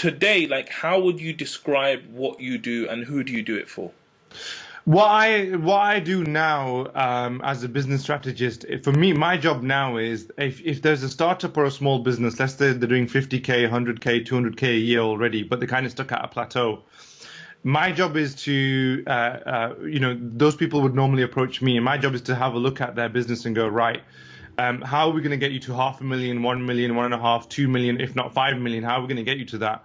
today, like, how would you describe what you do and who do you do it for? What I do now as a business strategist, for me, my job now is if there's a startup or a small business, let's say they're doing 50K, 100K, 200K a year already, but they're kind of stuck at a plateau. My job is to, those people would normally approach me, and my job is to have a look at their business and go, right, how are we going to get you to 500,000, 1 million, 1.5, 2 million, if not 5 million? How are we going to get you to that?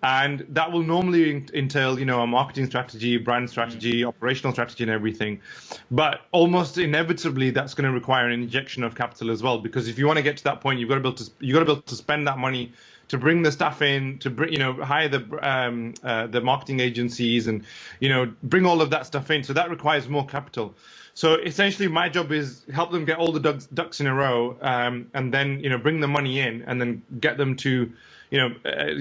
And that will normally entail, a marketing strategy, brand strategy, operational strategy, and everything. But almost inevitably, that's going to require an injection of capital as well. Because if you want to get to that point, you've got to be able to spend that money to bring the staff in, to bring, hire the marketing agencies, and bring all of that stuff in. So that requires more capital. So essentially, my job is help them get all the ducks in a row, and then bring the money in, and then get them to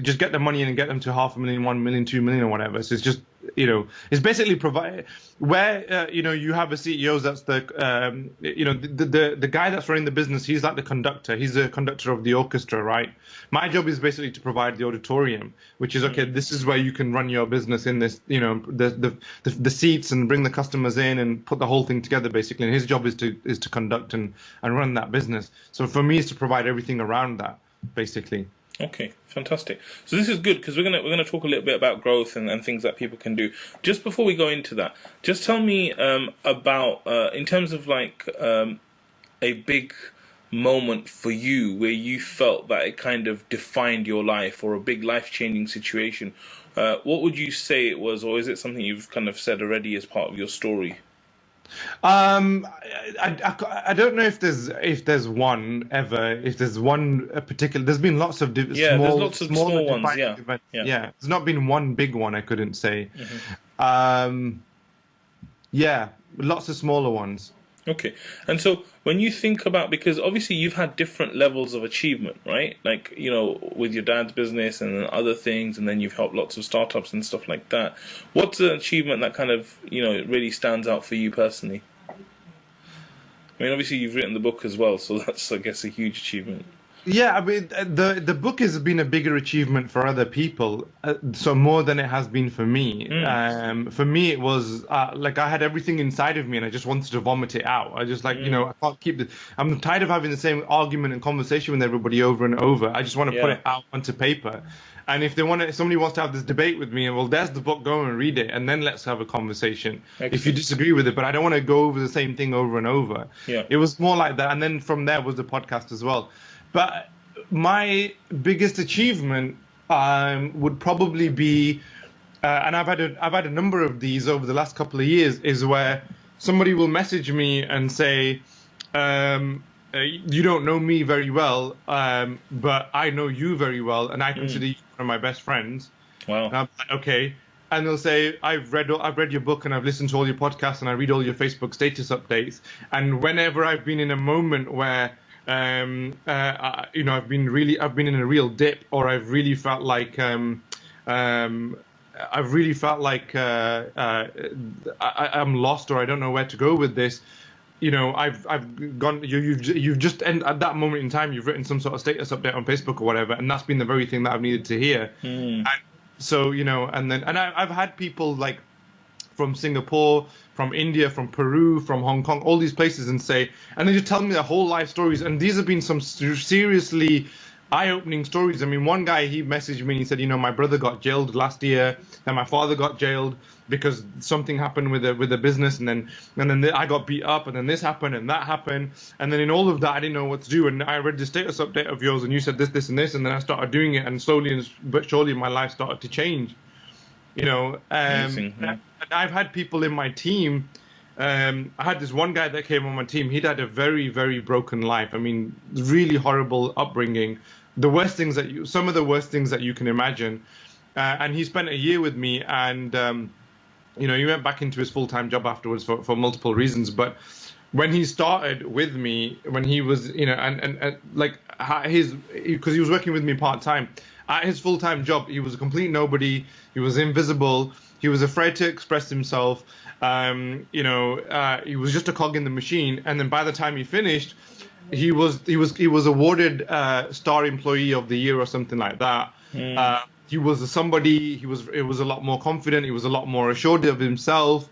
just get the money in and get them to 500,000, 1 million, 2 million, or whatever. So it's just, it's basically provide where, you have a CEO that's the guy that's running the business. He's like the conductor. He's the conductor of the orchestra, right? My job is basically to provide the auditorium, which is, okay, this is where you can run your business in this, the seats, and bring the customers in and put the whole thing together, basically. And his job is to conduct and run that business. So for me, it's to provide everything around that, basically. Okay, fantastic. So this is good, because we're gonna talk a little bit about growth and things that people can do. Just before we go into that, just tell me about in terms of like a big moment for you where you felt that it kind of defined your life, or a big life-changing situation. What would you say it was, or is it something you've kind of said already as part of your story? I don't know if there's one ever. If there's one particular, there's been lots of there's lots of small ones. Yeah. There's not been one big one, I couldn't say. Lots of smaller ones. Okay. And so when you think about, because obviously you've had different levels of achievement, right? Like, with your dad's business and then other things, and then you've helped lots of startups and stuff like that. What's an achievement that kind of, really stands out for you personally? I mean, obviously you've written the book as well, so that's, I guess, a huge achievement. Yeah, I mean, the book has been a bigger achievement for other people, so more than it has been for me. For me, it was like I had everything inside of me, and I just wanted to vomit it out. I just I can't keep it. I'm tired of having the same argument and conversation with everybody over and over. I just want to put it out onto paper. And if somebody wants to have this debate with me, well, there's the book, go and read it, and then let's have a conversation. Excellent. If you disagree with it, but I don't want to go over the same thing over and over. Yeah. It was more like that, and then from there was the podcast as well. But my biggest achievement would probably be, and I've had a number of these over the last couple of years, is where somebody will message me and say, you don't know me very well, but I know you very well, and I consider you one of my best friends. Wow. And I'm like, okay. And they'll say, I've read your book, and I've listened to all your podcasts, and I read all your Facebook status updates. And whenever I've been in a moment where I've been in a real dip, or I've really felt like I'm lost, or I don't know where to go with this. I've gone. You've just at that moment in time, you've written some sort of status update on Facebook or whatever, and that's been the very thing that I've needed to hear. And so I've had people like from Singapore, from India, from Peru, from Hong Kong, all these places, and they just tell me their whole life stories. And these have been some seriously eye-opening stories. I mean, one guy, he messaged me and he said, my brother got jailed last year, and my father got jailed because something happened with the business, and then I got beat up, and then this happened and that happened, and then in all of that I didn't know what to do, and I read the status update of yours, and you said this, and this, and then I started doing it, and slowly but surely my life started to change. And I've had people in my team. I had this one guy that came on my team. He'd had a very, very broken life. I mean, really horrible upbringing. Some of the worst things that you can imagine. And he spent a year with me, and he went back into his full-time job afterwards for multiple reasons. But when he started with me, when he was, because he was working with me part-time. At his full-time job, he was a complete nobody. He was invisible. He was afraid to express himself. He was just a cog in the machine. And then by the time he finished, he was awarded Star Employee of the Year or something like that. he was somebody. He was a lot more confident. He was a lot more assured of himself,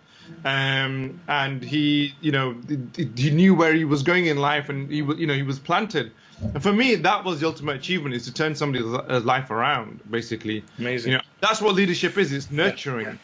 and he, he knew where he was going in life, and he was planted. And for me, that was the ultimate achievement: is to turn somebody's life around. Basically, amazing. That's what leadership is. It's nurturing.